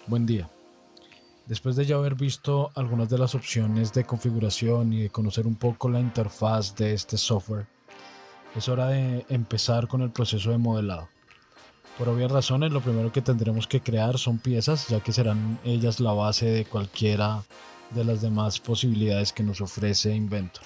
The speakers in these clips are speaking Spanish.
Buen día. Después de ya haber visto algunas de las opciones de configuración y de conocer un poco la interfaz de este software, es hora de empezar con el proceso de modelado. Por obvias razones, lo primero que tendremos que crear son piezas, ya que serán ellas la base de cualquiera de las demás posibilidades que nos ofrece Inventor.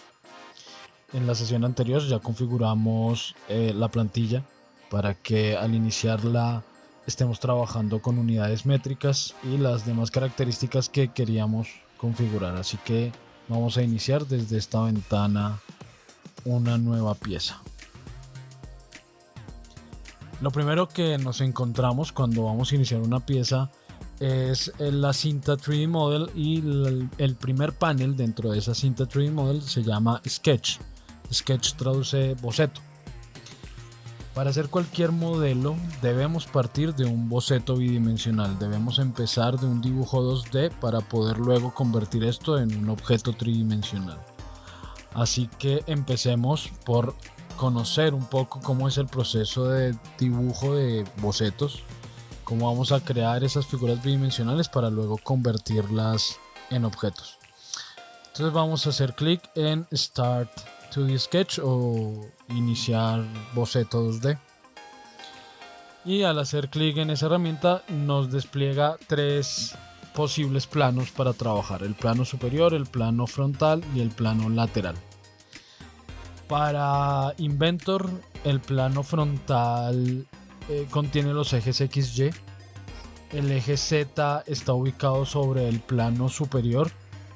En la sesión anterior ya configuramos la plantilla para que al iniciarla estemos trabajando con unidades métricas y las demás características que queríamos configurar. Así que vamos a iniciar desde esta ventana una nueva pieza. Lo primero que nos encontramos cuando vamos a iniciar una pieza es la cinta 3D Model, y el primer panel dentro de esa cinta 3D Model se llama Sketch. Sketch traduce boceto. Para hacer cualquier modelo debemos partir de un boceto bidimensional. Debemos empezar de un dibujo 2D para poder luego convertir esto en un objeto tridimensional. Así que empecemos por conocer un poco cómo es el proceso de dibujo de bocetos, cómo vamos a crear esas figuras bidimensionales para luego convertirlas en objetos. Entonces vamos a hacer clic en Start 2D Sketch o iniciar boceto 2D. Y al hacer clic en esa herramienta nos despliega tres posibles planos para trabajar: el plano superior, el plano frontal y el plano lateral. Para Inventor, el plano frontal contiene los ejes XY. El eje Z está ubicado sobre el plano superior,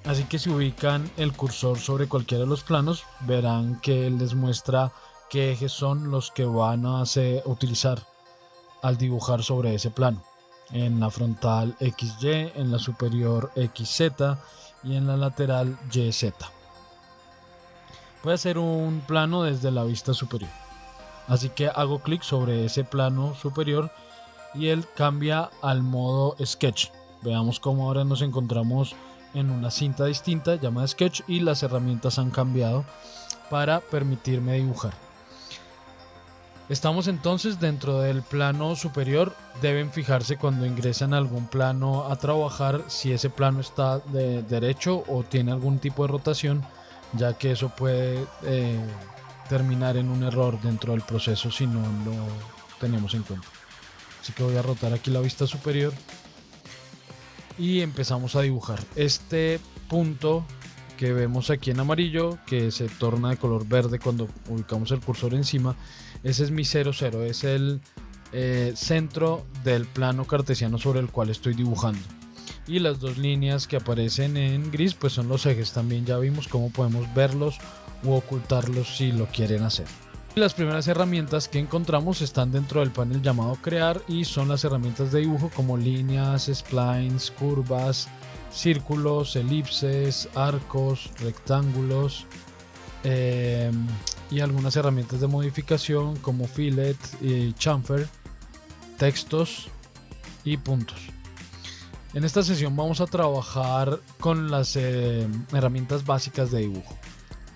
así que si ubican el cursor sobre cualquiera de los planos verán que les muestra qué ejes son los que van a utilizar al dibujar sobre ese plano. En la frontal XY, en la superior XZ y en la lateral YZ. Voy a hacer un plano desde la vista superior, así que hago clic sobre ese plano superior y él cambia al modo Sketch. Veamos cómo ahora nos encontramos en una cinta distinta llamada Sketch y las herramientas han cambiado para permitirme dibujar. Estamos entonces dentro del plano superior. Deben fijarse cuando ingresan a algún plano a trabajar si ese plano está de derecho o tiene algún tipo de rotación, ya que eso puede terminar en un error dentro del proceso si no lo tenemos en cuenta. Así que voy a rotar aquí la vista superior y empezamos a dibujar este punto que vemos aquí en amarillo, que se torna de color verde cuando ubicamos el cursor encima. Ese es mi 00, es el centro del plano cartesiano sobre el cual estoy dibujando. Y las dos líneas que aparecen en gris pues son los ejes. También ya vimos cómo podemos verlos u ocultarlos si lo quieren hacer. Las primeras herramientas que encontramos están dentro del panel llamado crear y son las herramientas de dibujo como líneas, splines, curvas, círculos, elipses, arcos, rectángulos y algunas herramientas de modificación como fillet y chamfer, textos y puntos. En esta sesión vamos a trabajar con las herramientas básicas de dibujo.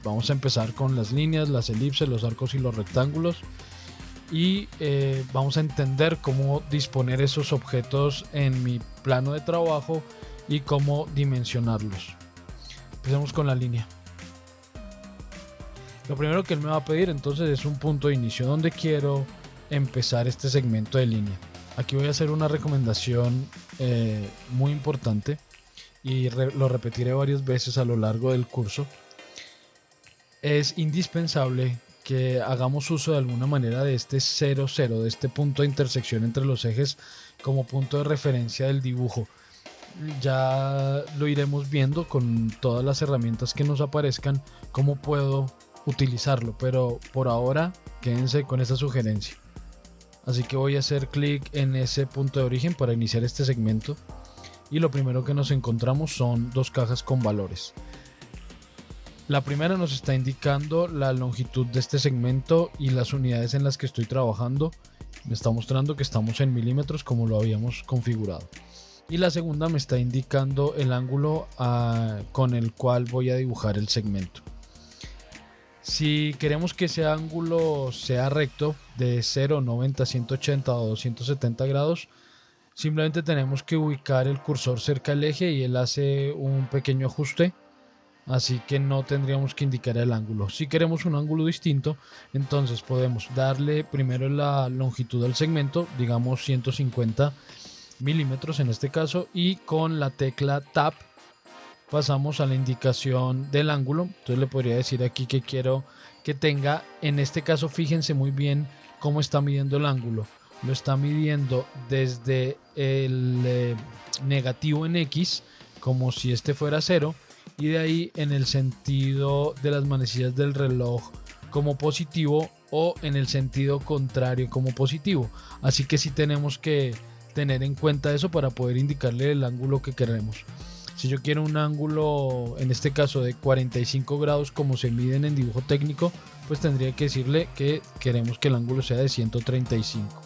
Vamos a empezar con las líneas, las elipses, los arcos y los rectángulos y vamos a entender cómo disponer esos objetos en mi plano de trabajo y cómo dimensionarlos. Empecemos con la línea. Lo primero que él me va a pedir entonces es un punto de inicio donde quiero empezar este segmento de línea. Aquí voy a hacer una recomendación muy importante y lo repetiré varias veces a lo largo del curso. Es indispensable que hagamos uso de alguna manera de este 00, de este punto de intersección entre los ejes como punto de referencia del dibujo. Ya lo iremos viendo con todas las herramientas que nos aparezcan cómo puedo utilizarlo, pero por ahora quédense con esta sugerencia. Así que voy a hacer clic en ese punto de origen para iniciar este segmento y lo primero que nos encontramos son dos cajas con valores. La primera nos está indicando la longitud de este segmento y las unidades en las que estoy trabajando. Me está mostrando que estamos en milímetros como lo habíamos configurado. Y la segunda me está indicando el ángulo con el cual voy a dibujar el segmento. Si queremos que ese ángulo sea recto de 0, 90, 180 o 270 grados, simplemente tenemos que ubicar el cursor cerca del eje y él hace un pequeño ajuste, así que no tendríamos que indicar el ángulo. Si queremos un ángulo distinto, entonces podemos darle primero la longitud al segmento, digamos 150 milímetros en este caso, y con la tecla Tab pasamos a la indicación del ángulo. Entonces le podría decir aquí que quiero que tenga, en este caso fíjense muy bien cómo está midiendo el ángulo. Lo está midiendo desde el negativo en X, como si este fuera 0, y de ahí en el sentido de las manecillas del reloj como positivo, o en el sentido contrario como positivo. Así que sí tenemos que tener en cuenta eso para poder indicarle el ángulo que queremos. Si yo quiero un ángulo, en este caso de 45 grados como se miden en dibujo técnico, pues tendría que decirle que queremos que el ángulo sea de 135.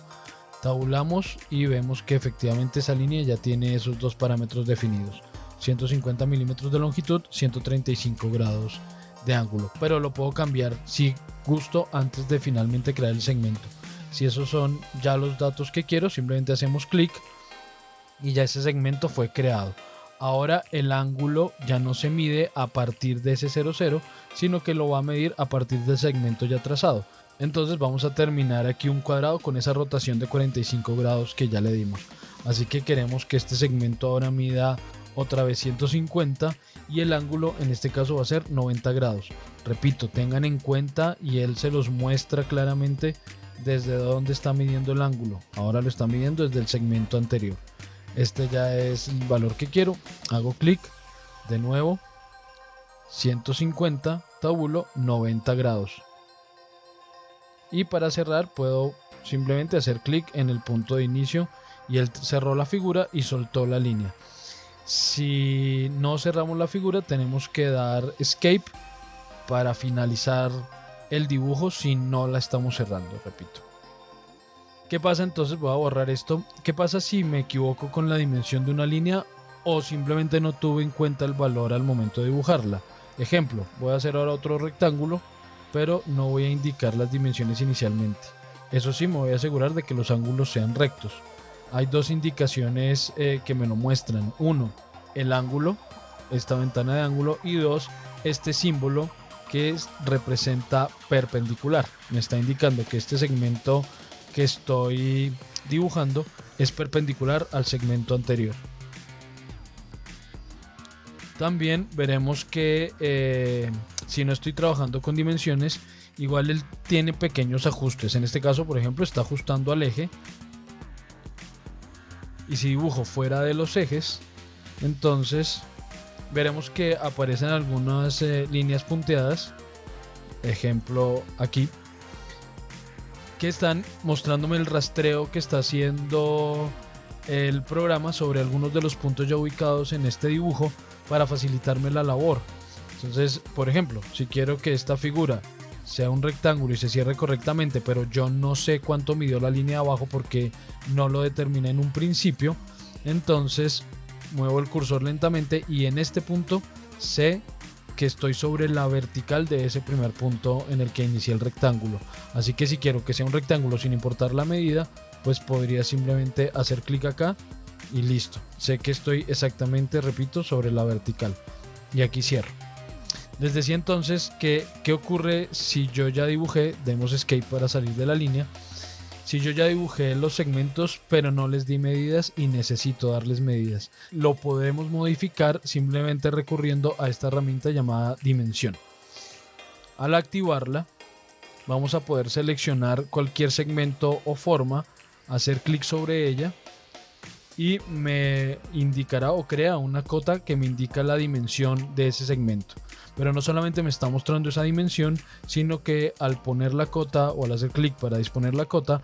Tabulamos y vemos que efectivamente esa línea ya tiene esos dos parámetros definidos: 150 milímetros de longitud, 135 grados de ángulo. Pero lo puedo cambiar si gusto antes de finalmente crear el segmento. Si esos son ya los datos que quiero, simplemente hacemos clic y ya ese segmento fue creado. Ahora el ángulo ya no se mide a partir de ese 00, sino que lo va a medir a partir del segmento ya trazado. Entonces vamos a terminar aquí un cuadrado con esa rotación de 45 grados que ya le dimos. Así que queremos que este segmento ahora mida otra vez 150 y el ángulo en este caso va a ser 90 grados. Repito, tengan en cuenta, y él se los muestra claramente desde dónde está midiendo el ángulo. Ahora lo está midiendo desde el segmento anterior. Este ya es el valor que quiero. Hago clic, de nuevo 150, tabulo 90 grados. Y para cerrar puedo simplemente hacer clic en el punto de inicio y él cerró la figura y soltó la línea. Si no cerramos la figura, tenemos que dar escape para finalizar el dibujo si no la estamos cerrando, repito. ¿Qué pasa entonces? Voy a borrar esto. ¿Qué pasa si me equivoco con la dimensión de una línea o simplemente no tuve en cuenta el valor al momento de dibujarla? Ejemplo, voy a hacer ahora otro rectángulo, pero no voy a indicar las dimensiones inicialmente. Eso sí, me voy a asegurar de que los ángulos sean rectos. Hay dos indicaciones que me lo muestran. Uno, el ángulo, esta ventana de ángulo, y dos, este símbolo que representa perpendicular. Me está indicando que este segmento que estoy dibujando es perpendicular al segmento anterior. También veremos que si no estoy trabajando con dimensiones, igual él tiene pequeños ajustes. En este caso, por ejemplo, está ajustando al eje. Y si dibujo fuera de los ejes, entonces veremos que aparecen algunas líneas punteadas. Ejemplo aquí, que están mostrándome el rastreo que está haciendo el programa sobre algunos de los puntos ya ubicados en este dibujo para facilitarme la labor. Entonces, por ejemplo, si quiero que esta figura sea un rectángulo y se cierre correctamente, pero yo no sé cuánto midió la línea de abajo porque no lo determiné en un principio, entonces muevo el cursor lentamente y en este punto sé que estoy sobre la vertical de ese primer punto en el que inicié el rectángulo. Así que si quiero que sea un rectángulo sin importar la medida, pues podría simplemente hacer clic acá y listo. Sé que estoy exactamente, repito, sobre la vertical. Y aquí cierro. Les decía entonces que ¿qué ocurre si yo ya dibujé? Demos escape para salir de la línea. Si yo ya dibujé los segmentos pero no les di medidas y necesito darles medidas, lo podemos modificar simplemente recurriendo a esta herramienta llamada dimensión. Al activarla vamos a poder seleccionar cualquier segmento o forma, hacer clic sobre ella y me indicará o crea una cota que me indica la dimensión de ese segmento. Pero no solamente me está mostrando esa dimensión, sino que al poner la cota o al hacer clic para disponer la cota,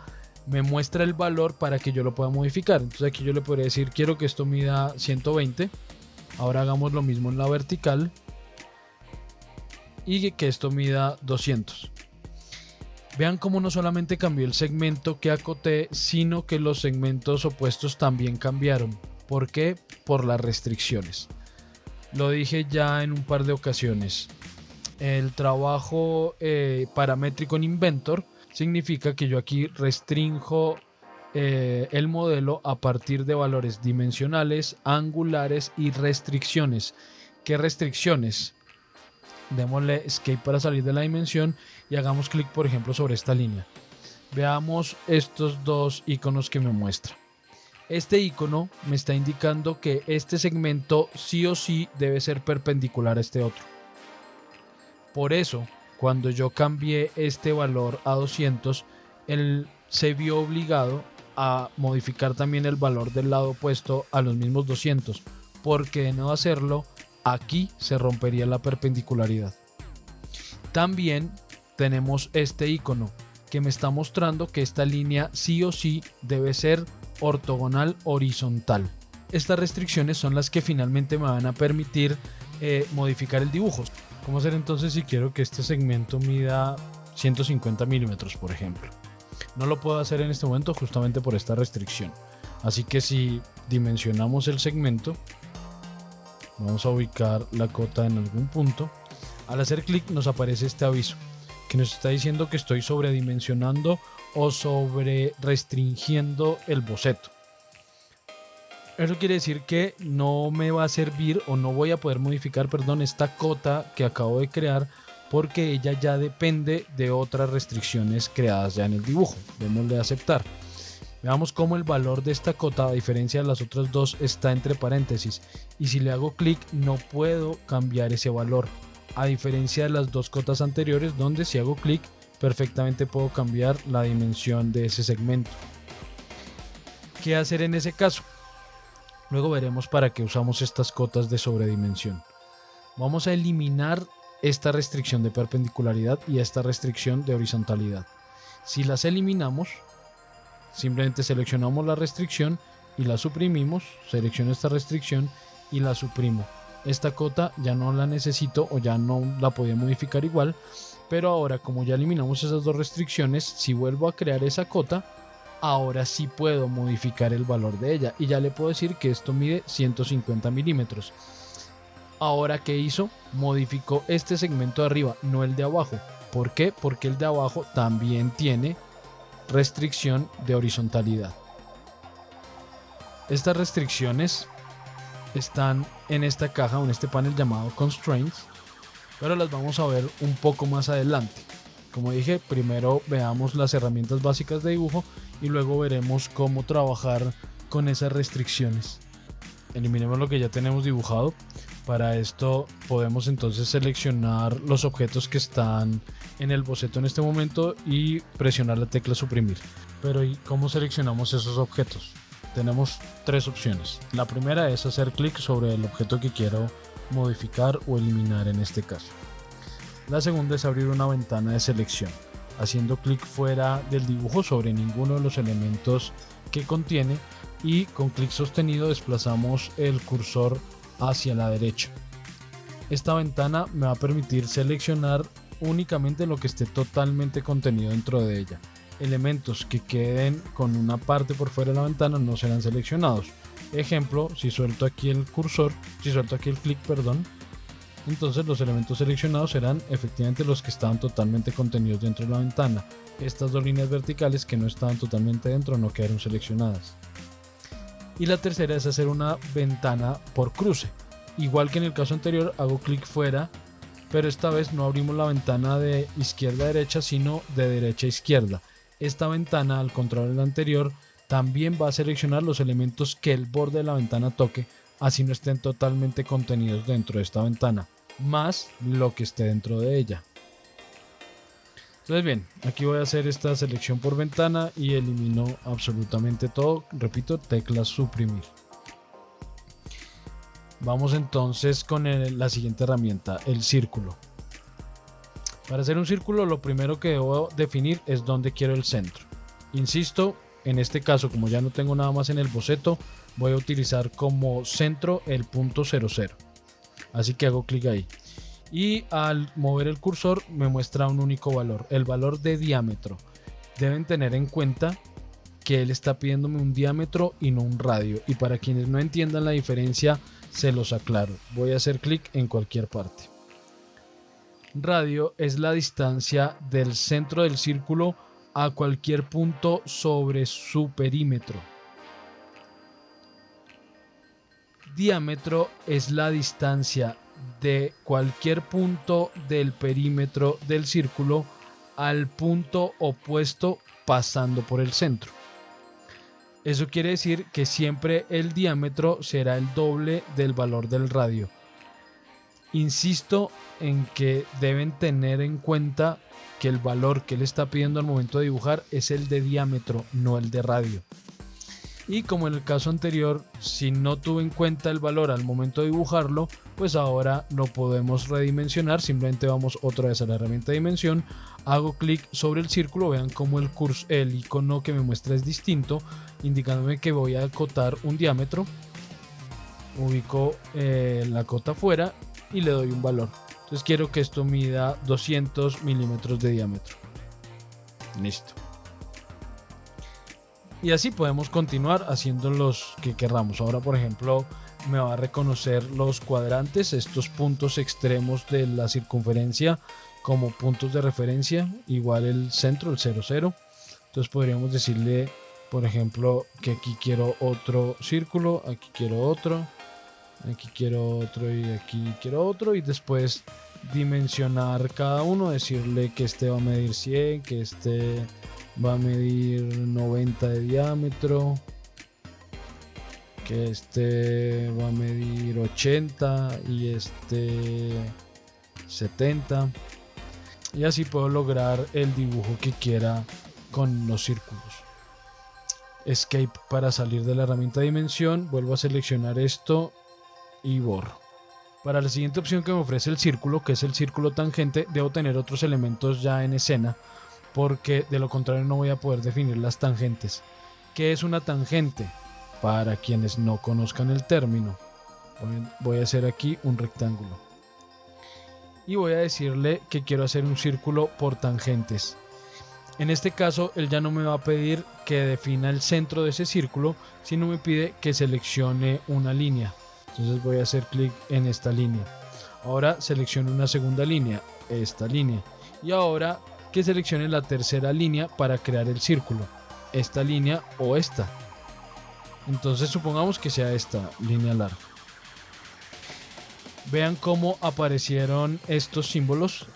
me muestra el valor para que yo lo pueda modificar. Entonces aquí yo le podría decir, quiero que esto mida 120. Ahora hagamos lo mismo en la vertical y que esto mida 200. Vean cómo no solamente cambió el segmento que acoté, sino que los segmentos opuestos también cambiaron. ¿Por qué? Por las restricciones. Lo dije ya en un par de ocasiones. El trabajo paramétrico en Inventor significa que yo aquí restrinjo el modelo a partir de valores dimensionales, angulares y restricciones. ¿Qué restricciones? Démosle escape para salir de la dimensión y hagamos clic, por ejemplo, sobre esta línea. Veamos estos dos iconos que me muestra. Este icono me está indicando que este segmento sí o sí debe ser perpendicular a este otro. Por eso, cuando yo cambié este valor a 200, él se vio obligado a modificar también el valor del lado opuesto a los mismos 200, porque de no hacerlo, aquí se rompería la perpendicularidad. También tenemos este icono que me está mostrando que esta línea sí o sí debe ser ortogonal horizontal. Estas restricciones son las que finalmente me van a permitir modificar el dibujo. ¿Cómo hacer entonces si quiero que este segmento mida 150 milímetros, por ejemplo? No lo puedo hacer en este momento justamente por esta restricción. Así que si dimensionamos el segmento, vamos a ubicar la cota en algún punto. Al hacer clic nos aparece este aviso que nos está diciendo que estoy sobredimensionando o sobre restringiendo el boceto. Eso quiere decir que no me va a servir o no voy a poder modificar, esta cota que acabo de crear, porque ella ya depende de otras restricciones creadas ya en el dibujo. Démosle a aceptar. Veamos cómo el valor de esta cota, a diferencia de las otras dos, está entre paréntesis, y si le hago clic no puedo cambiar ese valor, a diferencia de las dos cotas anteriores donde si hago clic perfectamente puedo cambiar la dimensión de ese segmento. ¿Qué hacer en ese caso? Luego veremos para qué usamos estas cotas de sobredimensión. Vamos a eliminar esta restricción de perpendicularidad y esta restricción de horizontalidad. Si las eliminamos, simplemente seleccionamos la restricción y la suprimimos, selecciono esta restricción y la suprimo. Esta cota ya no la necesito o ya no la podía modificar igual, pero ahora como ya eliminamos esas dos restricciones, si vuelvo a crear esa cota, ahora sí puedo modificar el valor de ella y ya le puedo decir que esto mide 150 milímetros. Ahora, ¿qué hizo? Modificó este segmento de arriba, no el de abajo. ¿Por qué? Porque el de abajo también tiene restricción de horizontalidad. Estas restricciones están en esta caja o en este panel llamado Constraints, pero las vamos a ver un poco más adelante. Como dije, primero veamos las herramientas básicas de dibujo y luego veremos cómo trabajar con esas restricciones. Eliminemos lo que ya tenemos dibujado. Para esto podemos entonces seleccionar los objetos que están en el boceto en este momento y presionar la tecla suprimir. Pero ¿y cómo seleccionamos esos objetos? Tenemos tres opciones. La primera es hacer clic sobre el objeto que quiero modificar o eliminar en este caso. La segunda es abrir una ventana de selección, haciendo clic fuera del dibujo sobre ninguno de los elementos que contiene y con clic sostenido desplazamos el cursor hacia la derecha. Esta ventana me va a permitir seleccionar únicamente lo que esté totalmente contenido dentro de ella. Elementos que queden con una parte por fuera de la ventana no serán seleccionados. Ejemplo, si suelto aquí el cursor, si suelto aquí el clic, entonces los elementos seleccionados serán efectivamente los que estaban totalmente contenidos dentro de la ventana. Estas dos líneas verticales que no estaban totalmente dentro no quedaron seleccionadas. Y la tercera es hacer una ventana por cruce. Igual que en el caso anterior, hago clic fuera, pero esta vez no abrimos la ventana de izquierda a derecha, sino de derecha a izquierda. Esta ventana, al contrario de la anterior, también va a seleccionar los elementos que el borde de la ventana toque, así no estén totalmente contenidos dentro de esta ventana, más lo que esté dentro de ella. Entonces bien, aquí voy a hacer esta selección por ventana y elimino absolutamente todo. Repito, tecla suprimir. Vamos entonces con la siguiente herramienta, el círculo. Para hacer un círculo, lo primero que debo definir es dónde quiero el centro. Insisto, en este caso, como ya no tengo nada más en el boceto, voy a utilizar como centro el punto 00. Así que hago clic ahí. Y al mover el cursor me muestra un único valor, el valor de diámetro. Deben tener en cuenta que él está pidiéndome un diámetro y no un radio. Y para quienes no entiendan la diferencia, se los aclaro. Voy a hacer clic en cualquier parte. Radio es la distancia del centro del círculo a cualquier punto sobre su perímetro. Diámetro es la distancia de cualquier punto del perímetro del círculo al punto opuesto pasando por el centro. Eso quiere decir que siempre el diámetro será el doble del valor del radio. Insisto en que deben tener en cuenta que el valor que él está pidiendo al momento de dibujar es el de diámetro, no el de radio. Y como en el caso anterior, si no tuve en cuenta el valor al momento de dibujarlo, pues ahora lo podemos redimensionar. Simplemente vamos otra vez a la herramienta de dimensión, hago clic sobre el círculo, vean cómo el icono que me muestra es distinto, indicándome que voy a acotar un diámetro. Ubico la cota afuera y le doy un valor. Entonces quiero que esto mida 200 milímetros de diámetro. Listo. Y así podemos continuar haciendo los que querramos. Ahora, por ejemplo, me va a reconocer los cuadrantes, estos puntos extremos de la circunferencia como puntos de referencia, igual el centro, el 0,0. Entonces podríamos decirle, por ejemplo, que aquí quiero otro círculo, aquí quiero otro, aquí quiero otro y aquí quiero otro, y después dimensionar cada uno, decirle que este va a medir 100, que este va a medir 90 de diámetro, que este va a medir 80 y este 70, y así puedo lograr el dibujo que quiera con los círculos. Escape para salir de la herramienta de dimensión, vuelvo a seleccionar esto y borro. Para la siguiente opción que me ofrece el círculo, que es el círculo tangente, debo tener otros elementos ya en escena, porque de lo contrario no voy a poder definir las tangentes. ¿Qué es una tangente? Para quienes no conozcan el término, voy a hacer aquí un rectángulo y voy a decirle que quiero hacer un círculo por tangentes. En este caso él ya no me va a pedir que defina el centro de ese círculo, sino me pide que seleccione una línea. Entonces voy a hacer clic en esta línea. Ahora selecciono una segunda línea, esta línea, y ahora que seleccione la tercera línea para crear el círculo, esta línea o esta. Entonces supongamos que sea esta línea larga. Vean cómo aparecieron estos símbolos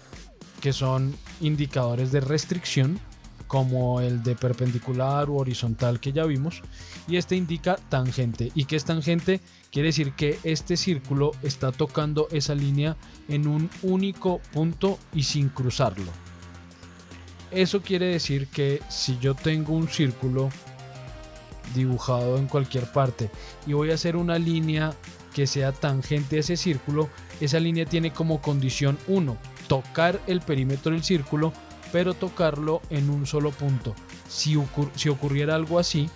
que son indicadores de restricción, como el de perpendicular u horizontal que ya vimos, y este indica tangente. ¿Y qué es tangente? Quiere decir que este círculo está tocando esa línea en un único punto y sin cruzarlo. Eso quiere decir que si yo tengo un círculo dibujado en cualquier parte y voy a hacer una línea que sea tangente a ese círculo, esa línea tiene como condición 1, tocar el perímetro del círculo, pero tocarlo en un solo punto. Si ocurriera algo así,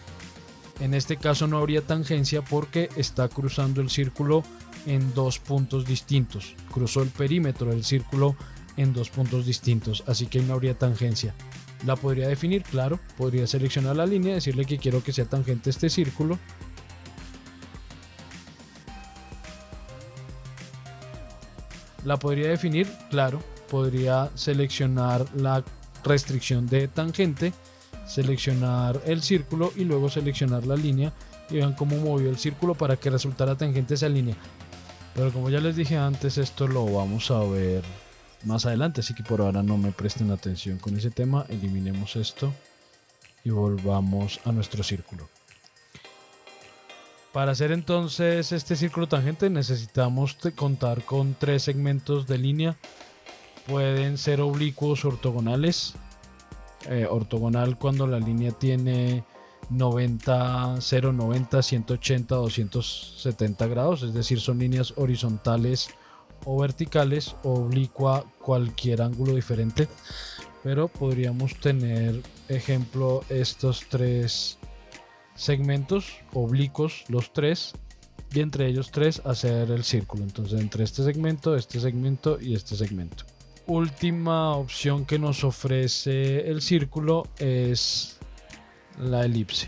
en este caso no habría tangencia porque está cruzando el círculo en dos puntos distintos. Cruzó el perímetro del círculo en dos puntos distintos, así que no habría tangencia. La podría definir, claro, podría seleccionar la línea, decirle que quiero que sea tangente a este círculo. La podría definir, claro, podría seleccionar la restricción de tangente, seleccionar el círculo y luego seleccionar la línea, y vean cómo movió el círculo para que resultara tangente esa línea. Pero como ya les dije antes, esto lo vamos a ver más adelante, así que por ahora no me presten atención con ese tema. Eliminemos esto y volvamos a nuestro círculo. Para hacer entonces este círculo tangente necesitamos contar con 3 segmentos de línea. Pueden ser oblicuos o ortogonales. Ortogonal cuando la línea tiene 90, 0, 90, 180, 270 grados, es decir, son líneas horizontales o verticales, o oblicua cualquier ángulo diferente, pero podríamos tener, ejemplo, estos 3 segmentos oblicuos, los 3, y entre ellos 3 hacer el círculo. Entonces entre este segmento y este segmento. Última opción que nos ofrece el círculo es la elipse.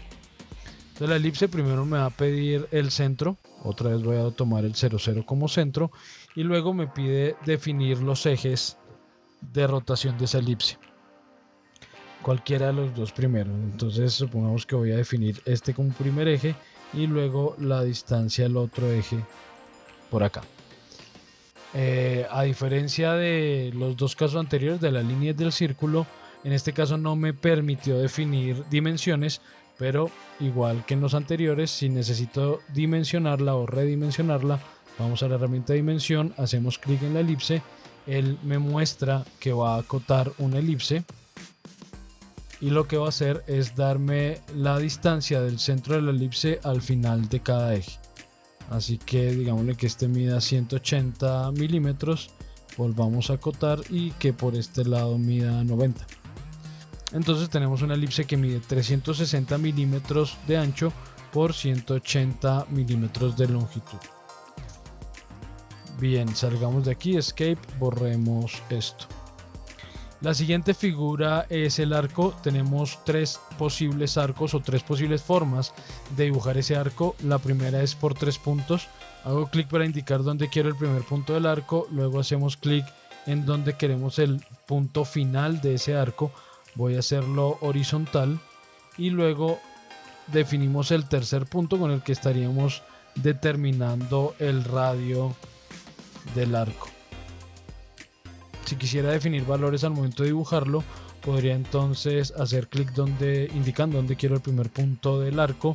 Entonces la elipse primero me va a pedir el centro, otra vez voy a tomar el 0,0 como centro, y luego me pide definir los ejes de rotación de esa elipse. cualquiera de los dos primeros. Entonces supongamos que voy a definir este como primer eje y luego la distancia del otro eje por acá. A diferencia de los dos casos anteriores de la línea y del círculo, en este caso no me permitió definir dimensiones, pero igual que en los anteriores, si necesito dimensionarla o redimensionarla, vamos a la herramienta de dimensión, hacemos clic en la elipse, él me muestra que va a acotar una elipse y lo que va a hacer es darme la distancia del centro de la elipse al final de cada eje. Así que digámosle que este mida 180 milímetros, volvamos a acotar y que por este lado mida 90. Entonces tenemos una elipse que mide 360 milímetros de ancho por 180 milímetros de longitud. Bien, salgamos de aquí, escape, borremos esto. La siguiente figura es el arco. Tenemos tres posibles arcos o tres posibles formas de dibujar ese arco. La primera es por 3 puntos. Hago clic para indicar dónde quiero el primer punto del arco. Luego hacemos clic en donde queremos el punto final de ese arco. Voy a hacerlo horizontal. Y luego definimos el tercer punto con el que estaríamos determinando el radio del arco. Si quisiera definir valores al momento de dibujarlo, podría entonces hacer clic indicando dónde quiero el primer punto del arco.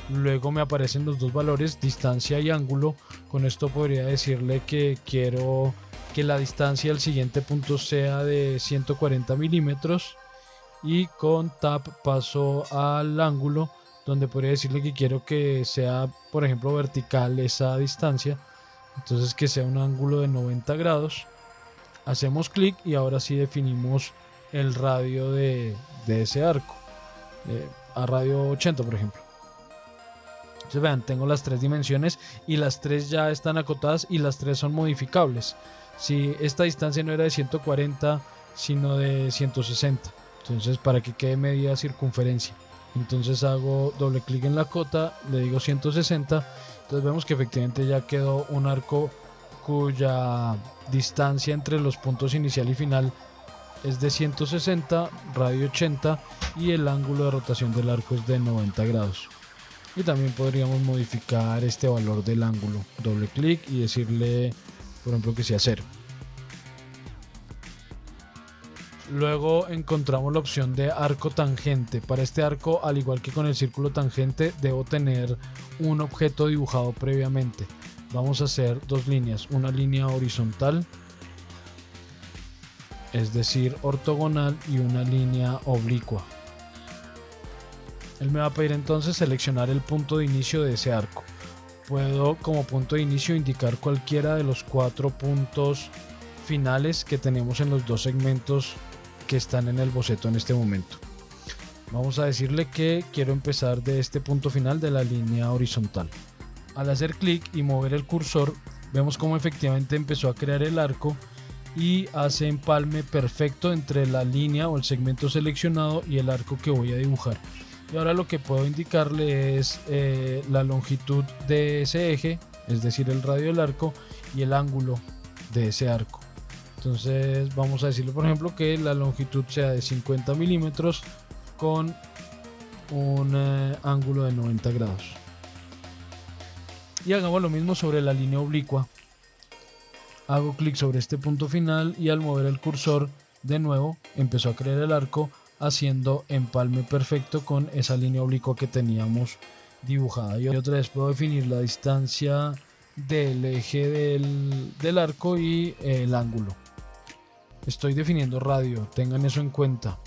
Luego me aparecen los dos valores, distancia y ángulo. Con esto podría decirle que quiero que la distancia al siguiente punto sea de 140 milímetros. Y con Tab paso al ángulo, donde podría decirle que quiero que sea, por ejemplo, vertical esa distancia. Entonces que sea un ángulo de 90 grados. Hacemos clic y ahora sí definimos el radio de ese arco, a radio 80 por ejemplo. Entonces vean, tengo las tres dimensiones y las tres ya están acotadas y las tres son modificables. Si esta distancia no era de 140 sino de 160, entonces para que quede media circunferencia, entonces hago doble clic en la cota, le digo 160, entonces vemos que efectivamente ya quedó un arco cuya distancia entre los puntos inicial y final es de 160, radio 80 y el ángulo de rotación del arco es de 90 grados. Y también podríamos modificar este valor del ángulo, doble clic y decirle, por ejemplo, que sea 0. Luego encontramos la opción de arco tangente. Para este arco, al igual que con el círculo tangente, debo tener un objeto dibujado previamente. Vamos a hacer dos líneas, una línea horizontal, es decir, ortogonal, y una línea oblicua. Él me va a pedir entonces seleccionar el punto de inicio de ese arco. Puedo como punto de inicio indicar cualquiera de los 4 puntos finales que tenemos en los dos segmentos que están en el boceto en este momento. Vamos a decirle que quiero empezar de este punto final de la línea horizontal. Al hacer clic y mover el cursor, vemos cómo efectivamente empezó a crear el arco y hace empalme perfecto entre la línea o el segmento seleccionado y el arco que voy a dibujar. Y ahora lo que puedo indicarle es la longitud de ese eje, es decir, el radio del arco y el ángulo de ese arco. Entonces vamos a decirle, por ejemplo, que la longitud sea de 50 milímetros con un ángulo de 90 grados. Y hagamos lo mismo sobre la línea oblicua. Hago clic sobre este punto final y al mover el cursor de nuevo empezó a crear el arco haciendo empalme perfecto con esa línea oblicua que teníamos dibujada. Y otra vez puedo definir la distancia del eje del arco y el ángulo. Estoy definiendo radio, tengan eso en cuenta.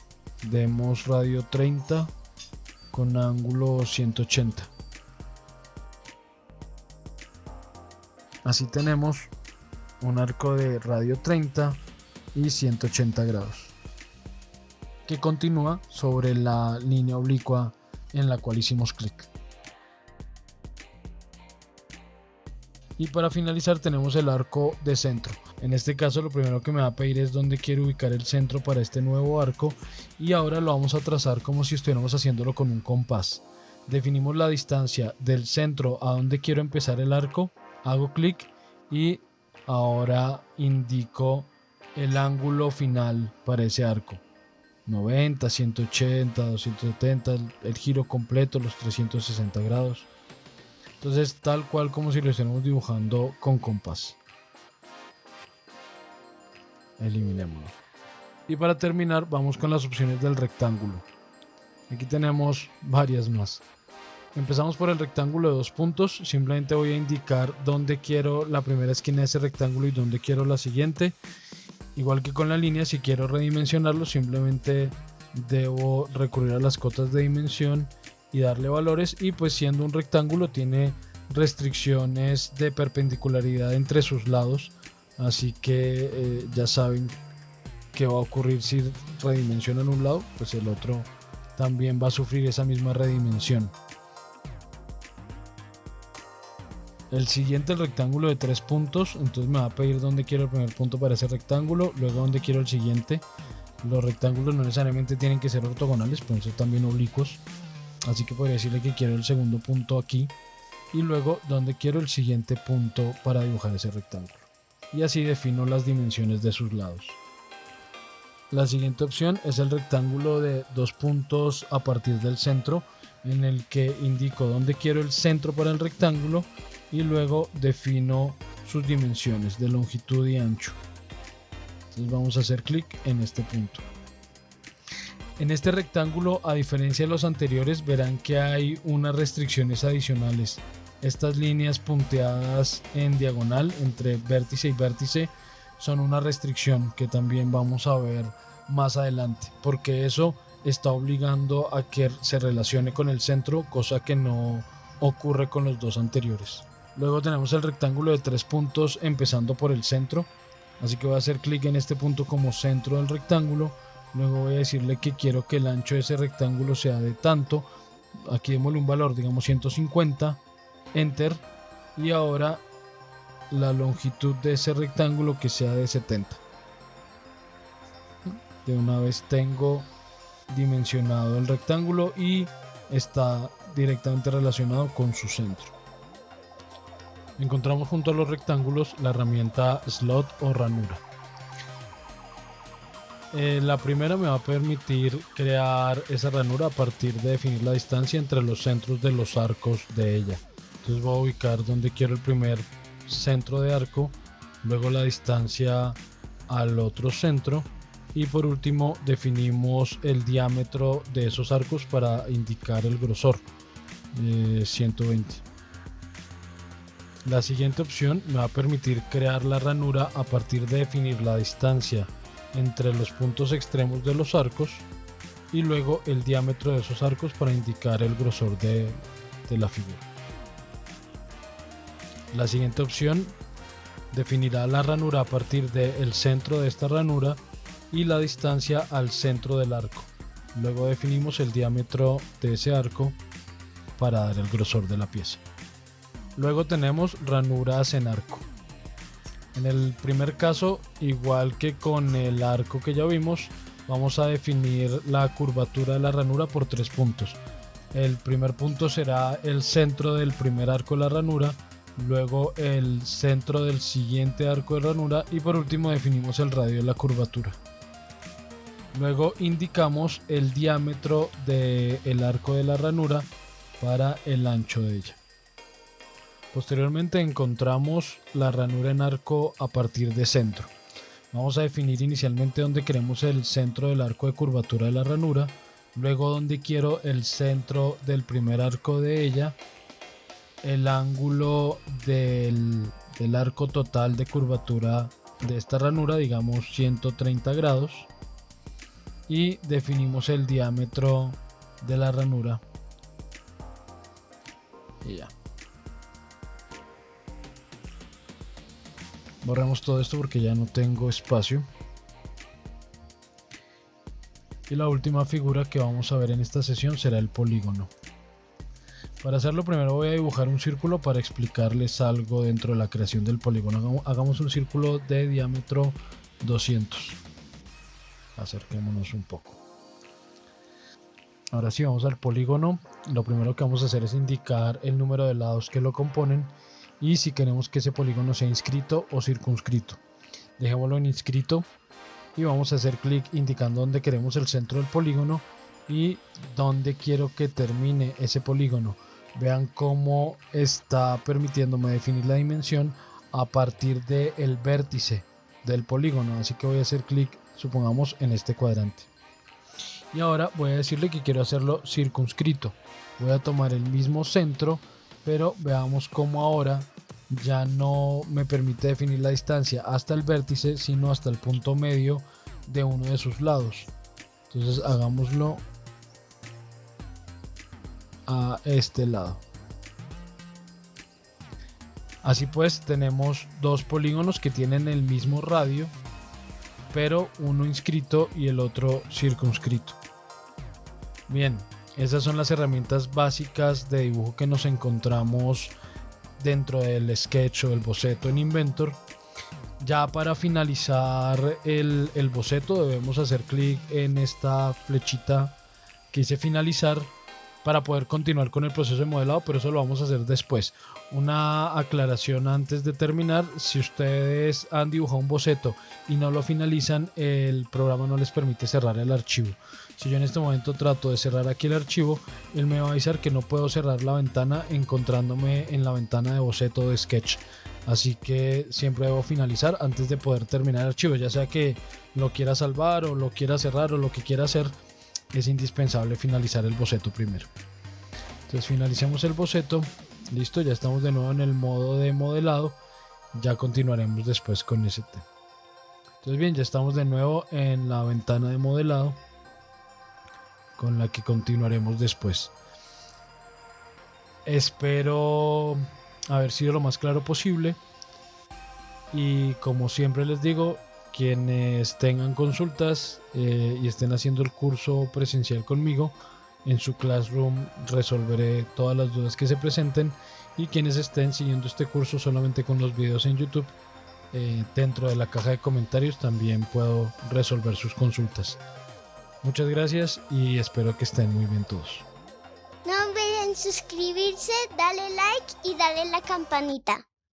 Demos radio 30 con ángulo 180. Así tenemos un arco de radio 30 y 180 grados que continúa sobre la línea oblicua en la cual hicimos clic. Y para finalizar tenemos el arco de centro. En este caso lo primero que me va a pedir es dónde quiero ubicar el centro para este nuevo arco y ahora lo vamos a trazar como si estuviéramos haciéndolo con un compás. Definimos la distancia del centro a donde quiero empezar el arco, hago clic y ahora indico el ángulo final para ese arco. 90, 180, 270, el giro completo, los 360 grados. Entonces tal cual como si lo estuviéramos dibujando con compás. Eliminémoslo. Y para terminar vamos con las opciones del rectángulo. Aquí tenemos varias más. Empezamos por el rectángulo de 2 puntos. Simplemente voy a indicar dónde quiero la primera esquina de ese rectángulo y dónde quiero la siguiente. Igual que con la línea, si quiero redimensionarlo, simplemente debo recurrir a las cotas de dimensión y darle valores. Y pues siendo un rectángulo tiene restricciones de perpendicularidad entre sus lados. Así que ya saben qué va a ocurrir si redimensionan un lado, pues el otro también va a sufrir esa misma redimensión. El siguiente, el rectángulo de 3 puntos, entonces me va a pedir dónde quiero el primer punto para ese rectángulo, luego dónde quiero el siguiente. Los rectángulos no necesariamente tienen que ser ortogonales, pueden ser también oblicuos, así que podría decirle que quiero el segundo punto aquí y luego dónde quiero el siguiente punto para dibujar ese rectángulo. Y así defino las dimensiones de sus lados. La siguiente opción es el rectángulo de 2 puntos a partir del centro, en el que indico dónde quiero el centro para el rectángulo y luego defino sus dimensiones de longitud y ancho. Entonces vamos a hacer clic en este punto. En este rectángulo, a diferencia de los anteriores, verán que hay unas restricciones adicionales. Estas líneas punteadas en diagonal entre vértice y vértice son una restricción que también vamos a ver más adelante, porque eso está obligando a que se relacione con el centro, cosa que no ocurre con los dos anteriores. Luego tenemos el rectángulo de 3 puntos empezando por el centro, así que voy a hacer clic en este punto como centro del rectángulo. Luego voy a decirle que quiero que el ancho de ese rectángulo sea de tanto. Aquí démosle un valor, digamos 150, enter, y ahora la longitud de ese rectángulo que sea de 70. De una vez tengo dimensionado el rectángulo y está directamente relacionado con su centro. Encontramos junto a los rectángulos la herramienta slot o ranura. La primera me va a permitir crear esa ranura a partir de definir la distancia entre los centros de los arcos de ella. Entonces voy a ubicar donde quiero el primer centro de arco, luego la distancia al otro centro y por último definimos el diámetro de esos arcos para indicar el grosor, 120. La siguiente opción me va a permitir crear la ranura a partir de definir la distancia entre los puntos extremos de los arcos y luego el diámetro de esos arcos para indicar el grosor de la figura. La siguiente opción definirá la ranura a partir del centro de esta ranura y la distancia al centro del arco. Luego definimos el diámetro de ese arco para dar el grosor de la pieza. Luego tenemos ranuras en arco. En el primer caso, igual que con el arco que ya vimos, vamos a definir la curvatura de la ranura por 3 puntos. El primer punto será el centro del primer arco de la ranura, luego el centro del siguiente arco de ranura y por último definimos el radio de la curvatura. Luego indicamos el diámetro del arco de la ranura para el ancho de ella. Posteriormente encontramos la ranura en arco a partir de centro. Vamos a definir inicialmente dónde queremos el centro del arco de curvatura de la ranura, luego dónde quiero el centro del primer arco de ella, el ángulo del arco total de curvatura de esta ranura, digamos 130 grados, y definimos el diámetro de la ranura y ya. Borramos todo esto porque ya no tengo espacio. Y la última figura que vamos a ver en esta sesión será el polígono. Para hacerlo primero voy a dibujar un círculo para explicarles algo dentro de la creación del polígono. Hagamos un círculo de diámetro 200. Acerquémonos un poco. Ahora sí, vamos al polígono. Lo primero que vamos a hacer es indicar el número de lados que lo componen y si queremos que ese polígono sea inscrito o circunscrito. Dejémoslo en inscrito y vamos a hacer clic indicando donde queremos el centro del polígono y donde quiero que termine ese polígono. Vean cómo está permitiéndome definir la dimensión a partir del vértice del polígono, así que voy a hacer clic, supongamos, en este cuadrante. Y ahora voy a decirle que quiero hacerlo circunscrito. Voy a tomar el mismo centro, pero veamos cómo ahora ya no me permite definir la distancia hasta el vértice, sino hasta el punto medio de uno de sus lados. Entonces hagámoslo a este lado. Así pues, tenemos dos polígonos que tienen el mismo radio, pero uno inscrito y el otro circunscrito. Bien, esas son las herramientas básicas de dibujo que nos encontramos dentro del sketch o el boceto en Inventor. Ya para finalizar el boceto debemos hacer clic en esta flechita que dice finalizar para poder continuar con el proceso de modelado, pero eso lo vamos a hacer después. Una aclaración antes de terminar: si ustedes han dibujado un boceto y no lo finalizan, el programa no les permite cerrar el archivo. Si yo en este momento trato de cerrar aquí el archivo, él me va a avisar que no puedo cerrar la ventana encontrándome en la ventana de boceto de Sketch. Así que siempre debo finalizar antes de poder terminar el archivo, ya sea que lo quiera salvar o lo quiera cerrar o lo que quiera hacer. Es indispensable finalizar el boceto primero. Entonces finalicemos el boceto. Listo, ya estamos de nuevo en el modo de modelado. Ya continuaremos después con ese tema. Entonces bien, ya estamos de nuevo en la ventana de modelado, con la que continuaremos después. Espero haber sido lo más claro posible. Y como siempre les digo, quienes tengan consultas y estén haciendo el curso presencial conmigo, en su Classroom resolveré todas las dudas que se presenten, y quienes estén siguiendo este curso solamente con los videos en YouTube, dentro de la caja de comentarios también puedo resolver sus consultas. Muchas gracias y espero que estén muy bien todos. No olviden suscribirse, darle like y darle la campanita.